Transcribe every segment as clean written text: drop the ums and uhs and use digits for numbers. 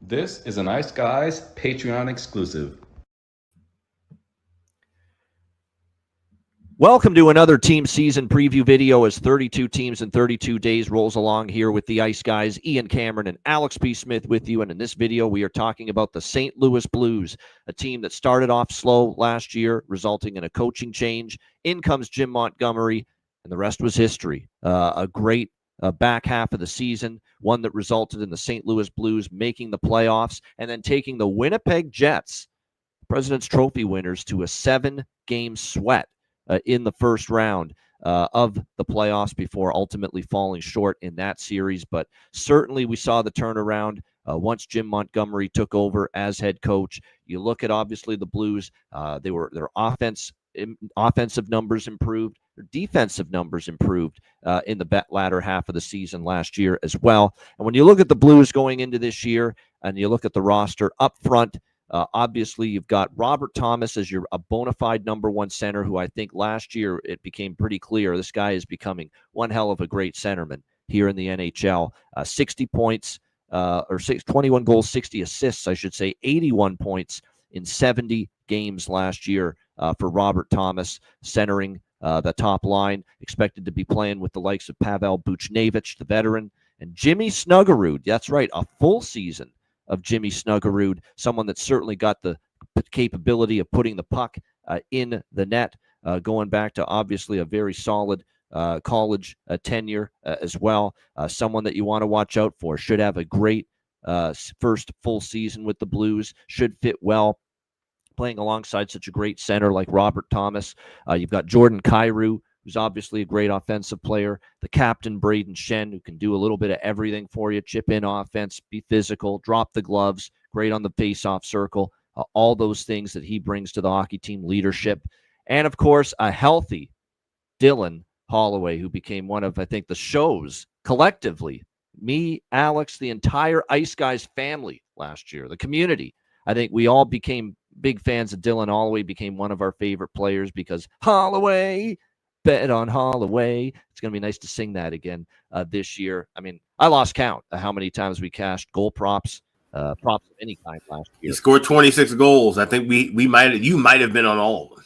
This is a Nice Guys Patreon exclusive. Welcome to another team season preview video as 32 teams in 32 days rolls along here with the Ice Guys, Ian Cameron and Alex P. Smith with you. And in this video, we are talking about the St. Louis Blues, a team that started off slow last year, resulting in a coaching change. In comes Jim Montgomery, and the rest was history. A great back half of the season, one that resulted in the St. Louis Blues making the playoffs and then taking the Winnipeg Jets, President's Trophy winners, to a 7-game sweat in the first round of the playoffs before ultimately falling short in that series. But certainly we saw the turnaround once Jim Montgomery took over as head coach. You look at, obviously, the Blues, their offensive numbers improved, their defensive numbers improved in the latter half of the season last year as well. And when you look at the Blues going into this year and you look at the roster up front, obviously, you've got Robert Thomas as a bona fide number one center, who I think last year it became pretty clear this guy is becoming one hell of a great centerman here in the NHL. 60 points, 21 goals, 60 assists, I should say, 81 points in 70 games last year for Robert Thomas, centering the top line, expected to be playing with the likes of Pavel Buchnevich, the veteran, and Jimmy Snuggerud. That's right, a full season of Jimmy Snuggerud, someone that certainly got the capability of putting the puck in the net, going back to obviously a very solid college tenure as well. Someone that you want to watch out for. Should have a great first full season with the Blues. Should fit well playing alongside such a great center like Robert Thomas. You've got Jordan Kyrou, who's obviously a great offensive player. The captain, Braden Shen, who can do a little bit of everything for you, chip in offense, be physical, drop the gloves, great on the face-off circle, all those things that he brings to the hockey team, leadership. And, of course, a healthy Dylan Holloway, who became one of, I think, the shows collectively, me, Alex, the entire Ice Guys family last year, the community. I think we all became big fans of Dylan Holloway, became one of our favorite players because Holloway, bet on Holloway. It's going to be nice to sing that again this year. I mean, I lost count of how many times we cashed goal props of any kind last year. He scored 26 goals. I think you might have been on all of them.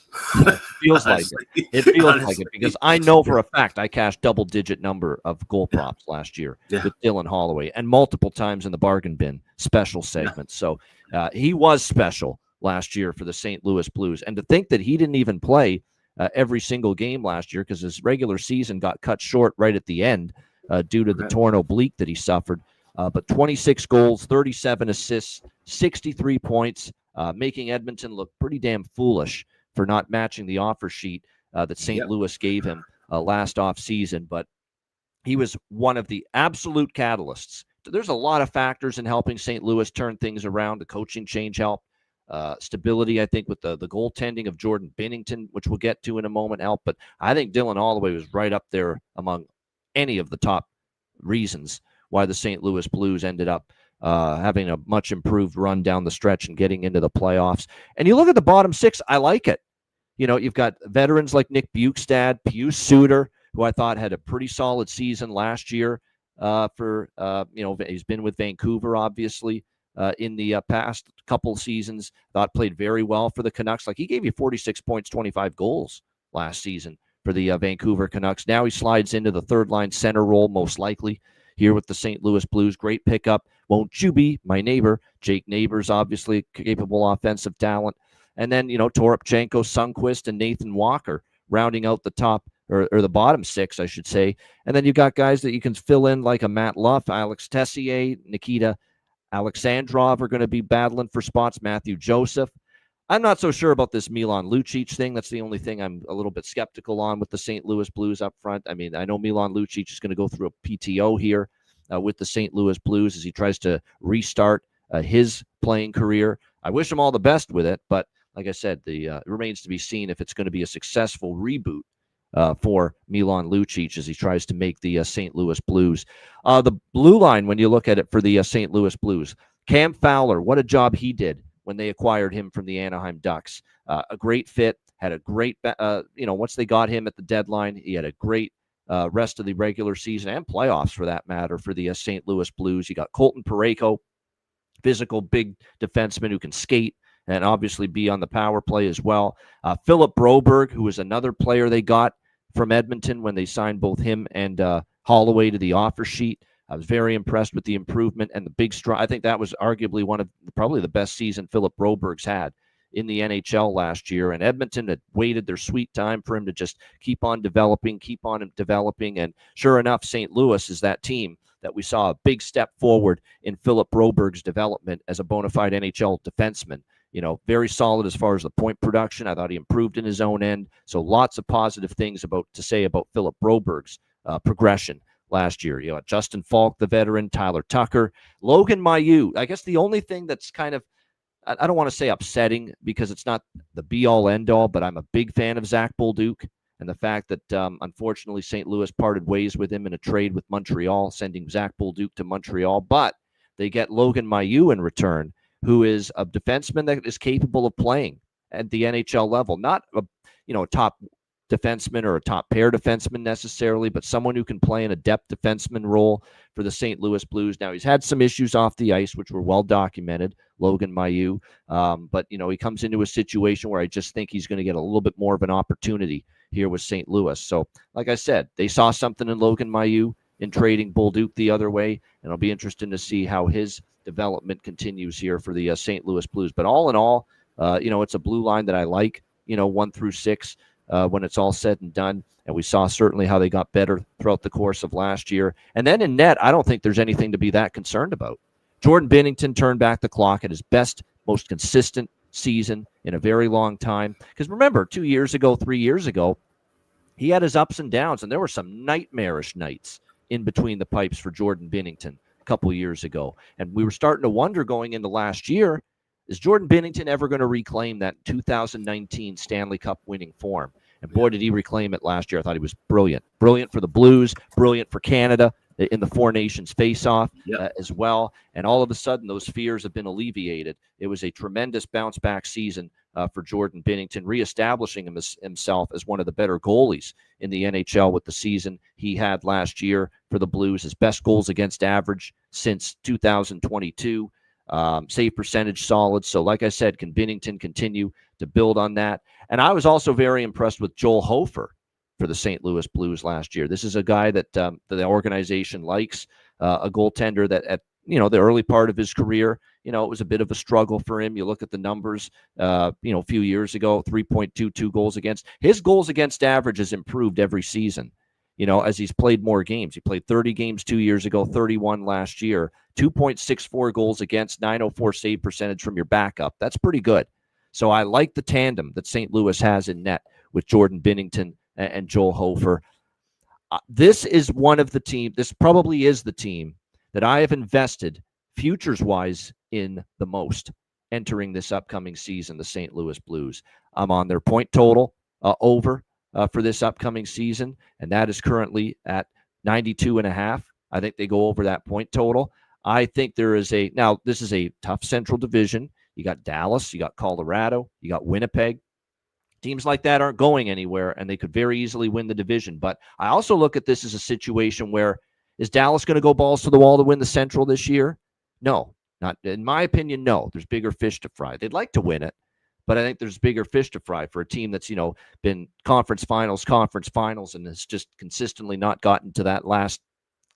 It feels like it. It feels like it because I know for a fact I cashed double-digit number of goal props last year with Dylan Holloway, and multiple times in the bargain bin special segments. So he was special last year for the St. Louis Blues. And to think that he didn't even play every single game last year because his regular season got cut short right at the end due to the torn oblique that he suffered. But 26 goals, 37 assists, 63 points, making Edmonton look pretty damn foolish for not matching the offer sheet that St. Louis gave him last offseason. But he was one of the absolute catalysts. There's a lot of factors in helping St. Louis turn things around. The coaching change helped. Stability, I think, with the goaltending of Jordan Binnington, which we'll get to in a moment, help. But I think Dylan Holloway was right up there among any of the top reasons why the St. Louis Blues ended up having a much improved run down the stretch and getting into the playoffs. And you look at the bottom six, I like it. You know, you've got veterans like Nick Bukestad, Pius Suter, who I thought had a pretty solid season last year he's been with Vancouver, obviously. In the past couple seasons, thought played very well for the Canucks. Like, he gave you 46 points, 25 goals last season for the Vancouver Canucks. Now he slides into the third-line center role, most likely, here with the St. Louis Blues. Great pickup. Won't you be my neighbor? Jake Neighbors, obviously, capable offensive talent. And then, Toropchenko, Sundqvist, and Nathan Walker rounding out the top, or the bottom six, I should say. And then you've got guys that you can fill in like a Matt Luff, Alex Tessier, Nikita Alexandrov are going to be battling for spots. Matthew Joseph. I'm not so sure about this Milan Lucic thing. That's the only thing I'm a little bit skeptical on with the St. Louis Blues up front. I mean, I know Milan Lucic is going to go through a PTO here with the St. Louis Blues as he tries to restart his playing career. I wish him all the best with it, but like I said, it remains to be seen if it's going to be a successful reboot for Milan Lucic as he tries to make the St. Louis Blues. The blue line, when you look at it for the St. Louis Blues, Cam Fowler, what a job he did when they acquired him from the Anaheim Ducks. A great fit, had a great, once they got him at the deadline, he had a great rest of the regular season and playoffs for that matter for the St. Louis Blues. You got Colton Parayko, physical, big defenseman who can skate and obviously be on the power play as well. Philip Broberg, who is another player they got from Edmonton when they signed both him and Holloway to the offer sheet. I was very impressed with the improvement and the big stride. I think that was arguably one of probably the best season Philip Broberg's had in the NHL last year. And Edmonton had waited their sweet time for him to just keep on developing. And sure enough, St. Louis is that team that we saw a big step forward in Philip Broberg's development as a bona fide NHL defenseman. Very solid as far as the point production. I thought he improved in his own end. So lots of positive things to say about Philip Broberg's progression last year. Justin Falk, the veteran, Tyler Tucker, Logan Mailloux. I guess the only thing that's kind of, I don't want to say upsetting because it's not the be-all, end-all, but I'm a big fan of Zach Bolduc and the fact that unfortunately St. Louis parted ways with him in a trade with Montreal, sending Zach Bolduc to Montreal. But they get Logan Mailloux in return, who is a defenseman that is capable of playing at the NHL level. Not a top defenseman or a top pair defenseman necessarily, but someone who can play in a depth defenseman role for the St. Louis Blues. Now, he's had some issues off the ice, which were well documented, Logan Mailloux. But, he comes into a situation where I just think he's going to get a little bit more of an opportunity here with St. Louis. So, like I said, they saw something in Logan Mailloux in trading Bolduc the other way, and it'll be interesting to see how his development continues here for the St. Louis Blues. But all in all, it's a blue line that I like, 1 through 6. When it's all said and done. And we saw certainly how they got better throughout the course of last year. And then in net, I don't think there's anything to be that concerned about. Jordan Binnington turned back the clock at his best, most consistent season in a very long time. Because remember, 2 years ago, 3 years ago, he had his ups and downs, and there were some nightmarish nights in between the pipes for Jordan Binnington a couple of years ago. And we were starting to wonder going into last year, is Jordan Binnington ever going to reclaim that 2019 Stanley Cup winning form? And boy, did he reclaim it last year. I thought he was brilliant. Brilliant for the Blues, brilliant for Canada in the Four Nations face-off as well. And all of a sudden, those fears have been alleviated. It was a tremendous bounce-back season for Jordan Binnington, reestablishing himself as one of the better goalies in the NHL with the season he had last year for the Blues. His best goals against average since 2022. Save percentage solid. So like I said, can Binnington continue to build on that? And I was also very impressed with Joel Hofer for the St. Louis Blues last year. This is a guy that the organization likes, a goaltender that at the early part of his career, it was a bit of a struggle for him. You look at the numbers, a few years ago, 3.22 goals against. His goals against average has improved every season. As he's played more games. He played 30 games 2 years ago, 31 last year, 2.64 goals against, 904 save percentage from your backup. That's pretty good. So I like the tandem that St. Louis has in net with Jordan Binnington and Joel Hofer. This is one of the teams, this probably is the team that I have invested futures-wise in the most entering this upcoming season, the St. Louis Blues. I'm on their point total over for this upcoming season, and that is currently at 92.5. I think they go over that point total. I think there is now this is a tough Central Division. You got Dallas, you got Colorado, you got Winnipeg. Teams like that aren't going anywhere, and they could very easily win the division. But I also look at this as a situation where, is Dallas going to go balls to the wall to win the Central this year? No, not in my opinion. No, there's bigger fish to fry. They'd like to win it, but I think there's bigger fish to fry for a team that's, been conference finals, and has just consistently not gotten to that last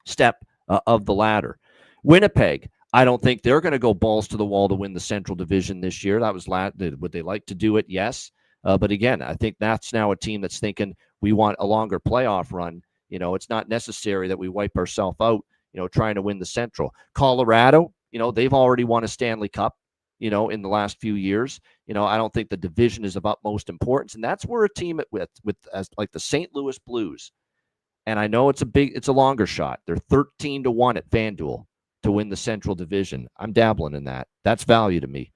step of the ladder. Winnipeg, I don't think they're going to go balls to the wall to win the Central Division this year. That was would they like to do it? Yes. But again, I think that's now a team that's thinking we want a longer playoff run. It's not necessary that we wipe ourselves out, trying to win the Central. Colorado, they've already won a Stanley Cup, in the last few years. I don't think the division is of utmost importance. And that's where a team like the St. Louis Blues, and I know it's a longer shot. They're 13-1 at FanDuel to win the Central Division. I'm dabbling in that. That's value to me,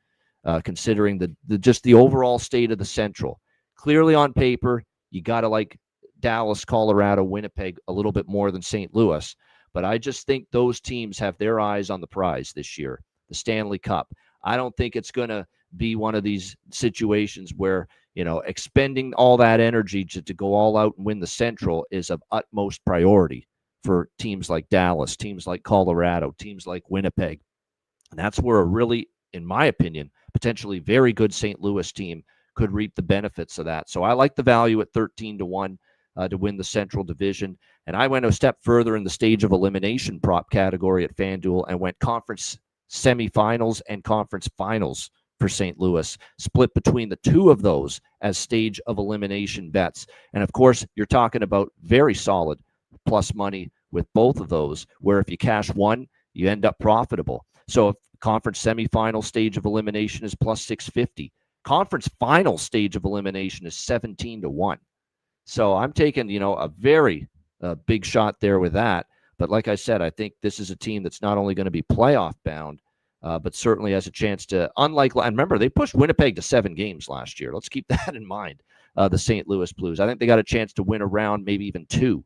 considering the overall state of the Central. Clearly on paper, you got to like Dallas, Colorado, Winnipeg a little bit more than St. Louis. But I just think those teams have their eyes on the prize this year, the Stanley Cup. I don't think it's going to be one of these situations where, expending all that energy to go all out and win the Central is of utmost priority for teams like Dallas, teams like Colorado, teams like Winnipeg. And that's where a really, in my opinion, potentially very good St. Louis team could reap the benefits of that. So I like the value at 13-1 to win the Central Division. And I went a step further in the stage of elimination prop category at FanDuel and went conference semifinals and conference finals for St. Louis, split between the two of those as stage of elimination bets. And of course, you're talking about very solid plus money with both of those, where if you cash one, you end up profitable. So if conference semifinal stage of elimination is plus 650, conference final stage of elimination is 17-1. So I'm taking, a very big shot there with that. But like I said, I think this is a team that's not only going to be playoff bound, but certainly has a chance to, and remember, they pushed Winnipeg to 7 games last year. Let's keep that in mind, the St. Louis Blues. I think they got a chance to win a round, maybe even 2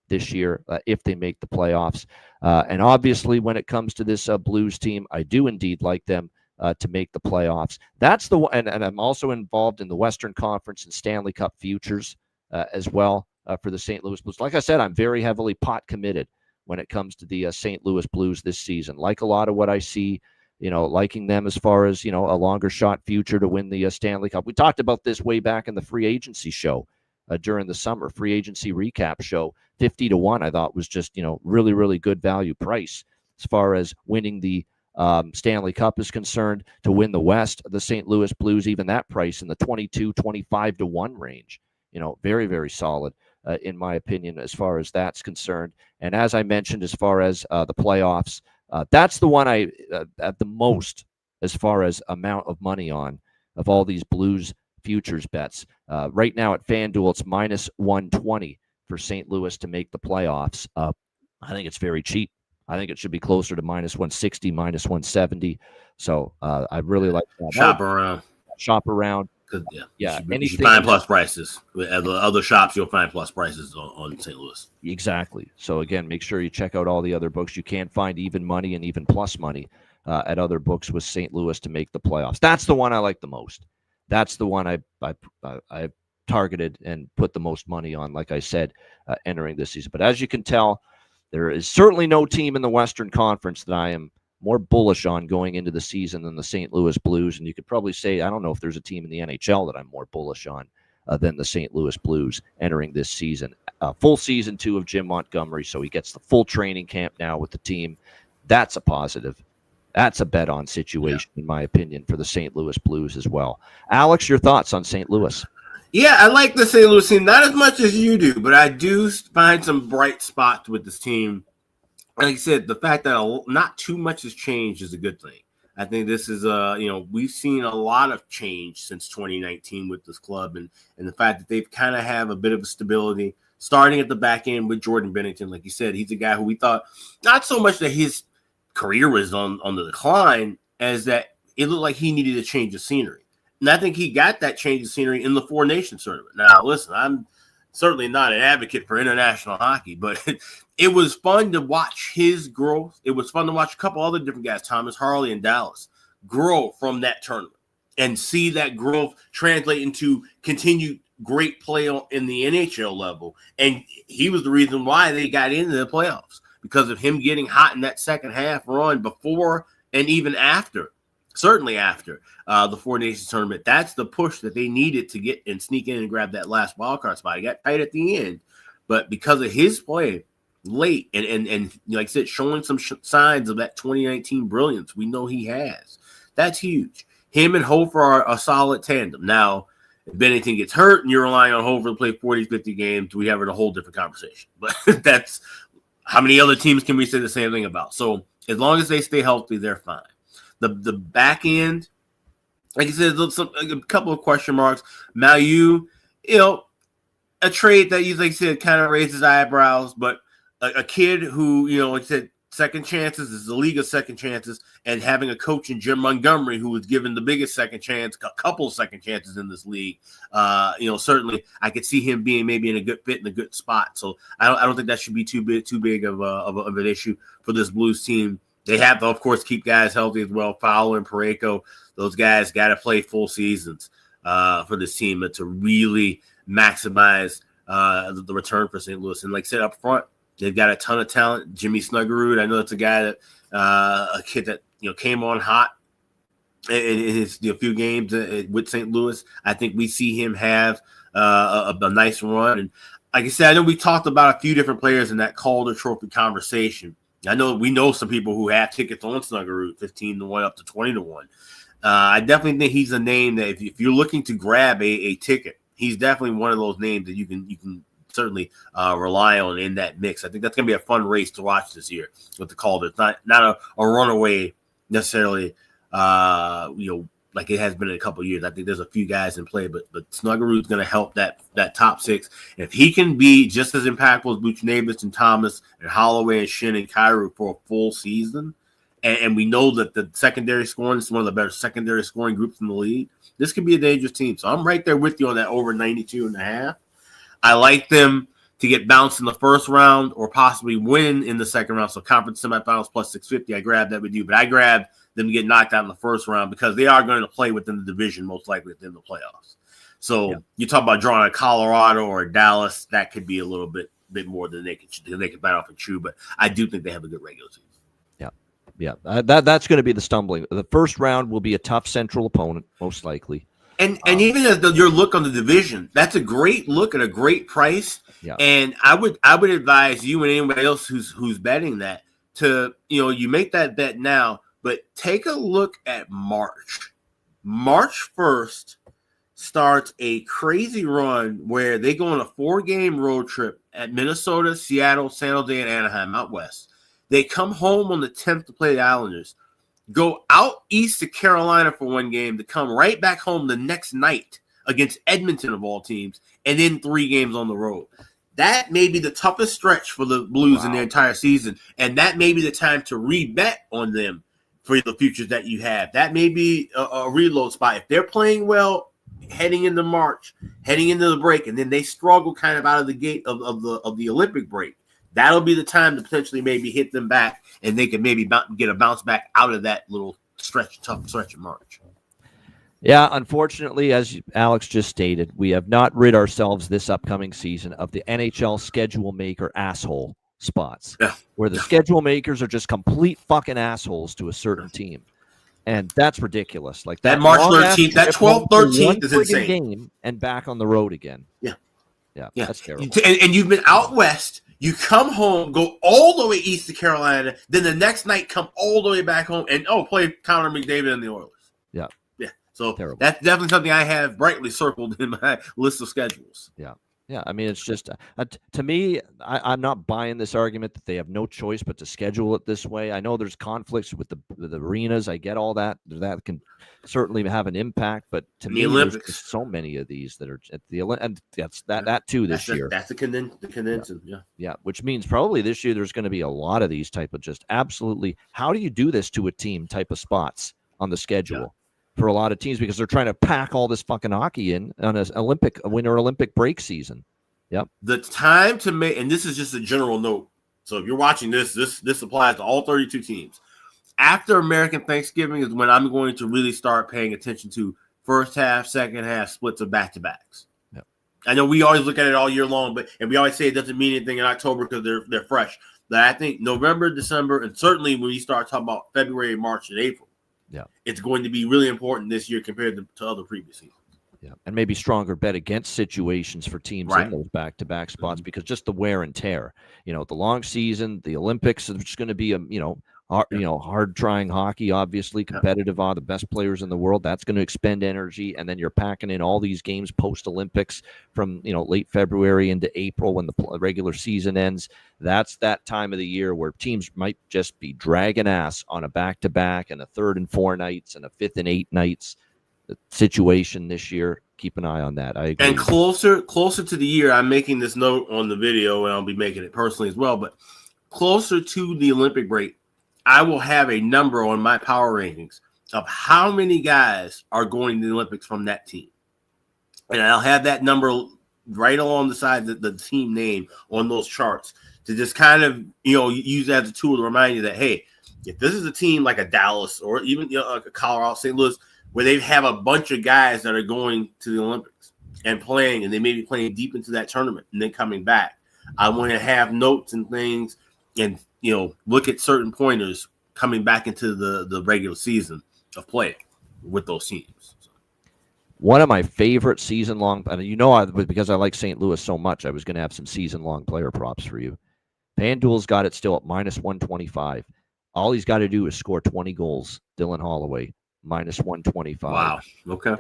this year if they make the playoffs. And obviously, when it comes to this Blues team, I do indeed like them to make the playoffs. That's the one, and I'm also involved in the Western Conference and Stanley Cup futures as well for the St. Louis Blues. Like I said, I'm very heavily pot committed when it comes to the St. Louis Blues this season. Like a lot of what I see, liking them as far as, a longer shot future to win the Stanley Cup. We talked about this way back in the free agency show during the summer, free agency recap show. 50-1, I thought was just, really, really good value price as far as winning the Stanley Cup is concerned. To win the West, the St. Louis Blues, even that price in the 25-1 range. Very, very solid in my opinion as far as that's concerned. And as I mentioned, as far as the playoffs, that's the one I at the most as far as amount of money on of all these Blues futures bets. Right now at FanDuel, it's minus 120 for St. Louis to make the playoffs. I think it's very cheap. I think it should be closer to minus 160, minus 170. So I really like that. Shop around. Yeah. You should find plus prices. At the other shops, you'll find plus prices on St. Louis. Exactly. So again, make sure you check out all the other books. You can find even money and even plus money at other books with St. Louis to make the playoffs. That's the one I like the most. That's the one I targeted and put the most money on, like I said, entering this season. But as you can tell, there is certainly no team in the Western Conference that I am more bullish on going into the season than the St. Louis Blues. And you could probably say, I don't know if there's a team in the NHL that I'm more bullish on than the St. Louis Blues entering this season. Full season 2 of Jim Montgomery, so he gets the full training camp now with the team. That's a positive. That's a bet-on situation, in my opinion, for the St. Louis Blues as well. Alex, your thoughts on St. Louis? Yeah, I like the St. Louis team, not as much as you do, but I do find some bright spots with this team. Like I said, the fact that not too much has changed is a good thing. I think this is, we've seen a lot of change since 2019 with this club, and the fact that they've kind of have a bit of a stability, starting at the back end with Jordan Bennington. Like you said, he's a guy who we thought not so much that his career was on the decline as that it looked like he needed a change of scenery. And I think he got that change of scenery in the Four Nations tournament. Now, listen, I'm certainly not an advocate for international hockey, but it was fun to watch his growth. It was fun to watch a couple other different guys, Thomas Harley and Dallas, grow from that tournament and see that growth translate into continued great play in the NHL level. And he was the reason why they got into the playoffs, because of him getting hot in that second half run before and even after. Certainly after the Four Nations tournament. That's the push that they needed to get and sneak in and grab that last wildcard spot. He got tight at the end, but because of his play late and like I said, showing some signs of that 2019 brilliance we know he has, that's huge. Him and Hofer are a solid tandem. Now, if Bennington gets hurt and you're relying on Hofer to play 40, 50 games, we have a whole different conversation. But that's how many other teams can we say the same thing about? So as long as they stay healthy, they're fine. The back end, like I said, a couple of question marks. Mailloux, a trade that you, like I said, kind of raises eyebrows, but a kid who, like I said, second chances is the league of second chances, and having a coach in Jim Montgomery who was given the biggest second chance, a couple of second chances in this league, certainly I could see him being maybe in a good fit in a good spot. So I don't think that should be too big of an issue for this Blues team. They have to, of course, keep guys healthy as well. Fowler and Parayko, those guys got to play full seasons for this team to really maximize the return for St. Louis. And like I said up front, They've got a ton of talent. Jimmy Snuggerud, I know that's a guy that a kid that came on hot in his few games with St. Louis. I think we see him have a nice run. And like I said, I know we talked about a few different players in that Calder Trophy conversation. I know we know some people who have tickets on Snuggerud, 15-1 up to 20-1. I definitely think he's a name that if you're looking to grab a ticket, he's definitely one of those names that you can certainly rely on in that mix. I think that's going to be a fun race to watch this year with the Calder. It's not a runaway necessarily, like it has been in a couple of years. I think there's a few guys in play, but Snuggerud's going to help that top six. And if he can be just as impactful as Buchnevich and Thomas and Holloway and Shin and Kyrou for a full season, and we know that the secondary scoring is one of the better secondary scoring groups in the league, this could be a dangerous team. So I'm right there with you on that over 92.5. I like them to get bounced in the first round or possibly win in the second round. So conference semifinals plus 650, I grabbed that with you. But I grabbed them to get knocked out in the first round because they are going to play within the division most likely within the playoffs. So you talk about drawing a Colorado or a Dallas, that could be a little bit more than they could bite off and chew. But I do think they have a good regular season. Yeah, that's going to be the stumbling. The first round will be a tough Central opponent, most likely. And even as your look on the division, that's a great look at a great price. Yeah. And I would advise you and anybody else who's betting that to you make that bet now, but take a look at March. March 1st starts a crazy run where they go on a 4-game road trip at Minnesota, Seattle, San Jose, and Anaheim out west. They come home on the 10th to play the Islanders, go out east to Carolina for 1 game to come right back home the next night against Edmonton of all teams, and then 3 games on the road. That may be the toughest stretch for the Blues in their entire season, and that may be the time to re-bet on them for the futures that you have. That may be a reload spot. If they're playing well heading into March, heading into the break, and then they struggle kind of out of the gate of the Olympic break, that'll be the time to potentially maybe hit them back, and they can maybe get a bounce back out of that little tough stretch in March. Yeah, unfortunately, as Alex just stated, we have not rid ourselves this upcoming season of the NHL schedule maker asshole spots, where the schedule makers are just complete fucking assholes to a certain team. And that's ridiculous. Like that March 13th, that 12-13 is insane. Game and back on the road again. Yeah, that's terrible. And you've been out west. You come home, go all the way east to Carolina, then the next night come all the way back home and play Connor McDavid and the Oilers. Yeah. So terrible. That's definitely something I have brightly circled in my list of schedules. Yeah. I mean, it's just to me, I'm not buying this argument that they have no choice but to schedule it this way. I know there's conflicts with the arenas. I get all that. That can certainly have an impact. But to me, there's just so many of these that are at the and that's that too this year. That's the condensing. Yeah. Which means probably this year there's going to be a lot of these type of just absolutely. How do you do this to a team type of spots on the schedule? For a lot of teams because they're trying to pack all this fucking hockey in on a winter Olympic break season. Yep. The time to make, and this is just a general note. So if you're watching this applies to all 32 teams. After American Thanksgiving is when I'm going to really start paying attention to first half, second half splits of back-to-backs. Yep. I know we always look at it all year long, and we always say it doesn't mean anything in October because they're fresh. But I think November, December, and certainly when you start talking about February, March, and April, it's going to be really important this year compared to other previous seasons. Yeah, and maybe stronger bet against situations for teams in those back-to-back spots because just the wear and tear. The long season, the Olympics, is just going to be hard trying hockey. Obviously, competitive, the best players in the world. That's going to expend energy, and then you're packing in all these games post Olympics from late February into April when the regular season ends. That's that time of the year where teams might just be dragging ass on a back-to-back and a 3rd and 4 nights and a 5th and 8 nights. The situation this year, keep an eye on that. I agree. And closer to the year, I'm making this note on the video, and I'll be making it personally as well. But closer to the Olympic break, I will have a number on my power rankings of how many guys are going to the Olympics from that team, and I'll have that number right along the side of the team name on those charts to just kind of use that as a tool to remind you that hey, if this is a team like a Dallas or even like a Colorado, St. Louis, where they have a bunch of guys that are going to the Olympics and playing, and they may be playing deep into that tournament and then coming back. I want to have notes and things, and look at certain pointers coming back into the regular season of play with those teams. One of my favorite season-long, and because I like St. Louis so much, I was going to have some season-long player props for you. FanDuel's got it still at -125. All he's got to do is score 20 goals. Dylan Holloway, -125. Wow. Okay.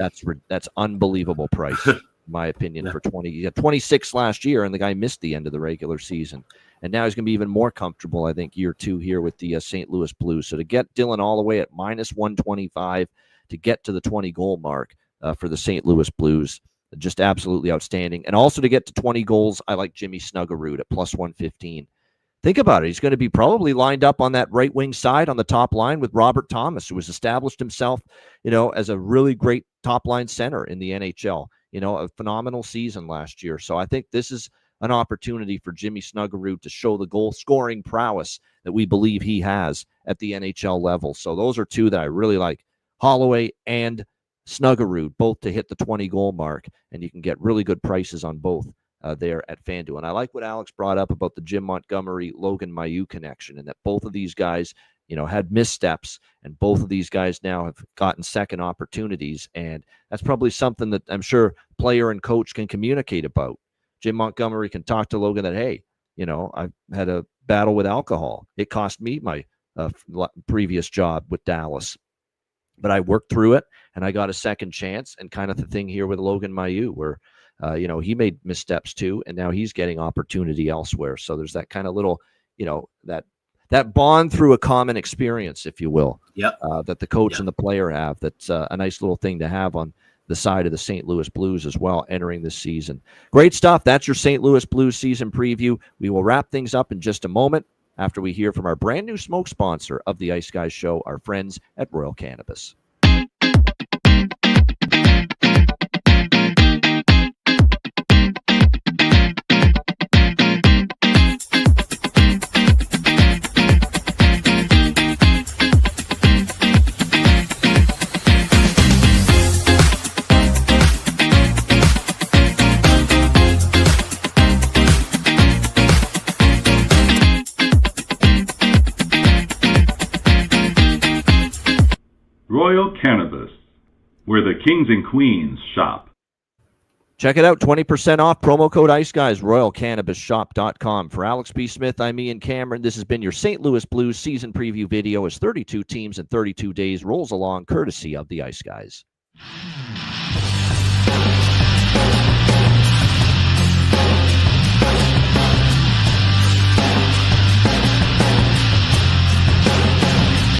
That's unbelievable price, in my opinion, for 20. He had 26 last year, and the guy missed the end of the regular season. And now he's going to be even more comfortable, I think, year 2 here with the St. Louis Blues. So to get Dylan Holloway at -125 to get to the 20-goal mark for the St. Louis Blues, just absolutely outstanding. And also to get to 20 goals, I like Jimmy Snuggerud at +115. Think about it. He's going to be probably lined up on that right wing side on the top line with Robert Thomas, who has established himself, as a really great top line center in the NHL. A phenomenal season last year. So I think this is an opportunity for Jimmy Snuggerud to show the goal scoring prowess that we believe he has at the NHL level. So those are two that I really like, Holloway and Snuggerud, both to hit the 20-goal mark, and you can get really good prices on both there at FanDuel. And I like what Alex brought up about the Jim Montgomery, Logan Mailloux connection, and that both of these guys, had missteps, and both of these guys now have gotten second opportunities. And that's probably something that I'm sure player and coach can communicate about. Jim Montgomery can talk to Logan that, hey, I've had a battle with alcohol. It cost me my previous job with Dallas, but I worked through it and I got a second chance. And kind of the thing here with Logan Mailloux, where he made missteps too, and now he's getting opportunity elsewhere. So there's that kind of little, that bond through a common experience, if you will, that the coach and the player have. That's a nice little thing to have on the side of the St. Louis Blues as well entering this season. Great stuff. That's your St. Louis Blues season preview. We will wrap things up in just a moment after we hear from our brand new smoke sponsor of the Ice Guys show, our friends at Royal Cannabis. Royal Cannabis, where the kings and queens shop. Check it out, 20% off, promo code IceGuys, RoyalCannabisShop.com. For Alex P. Smith, I'm Ian Cameron. This has been your St. Louis Blues season preview video as 32 teams in 32 days rolls along courtesy of the Ice Guys.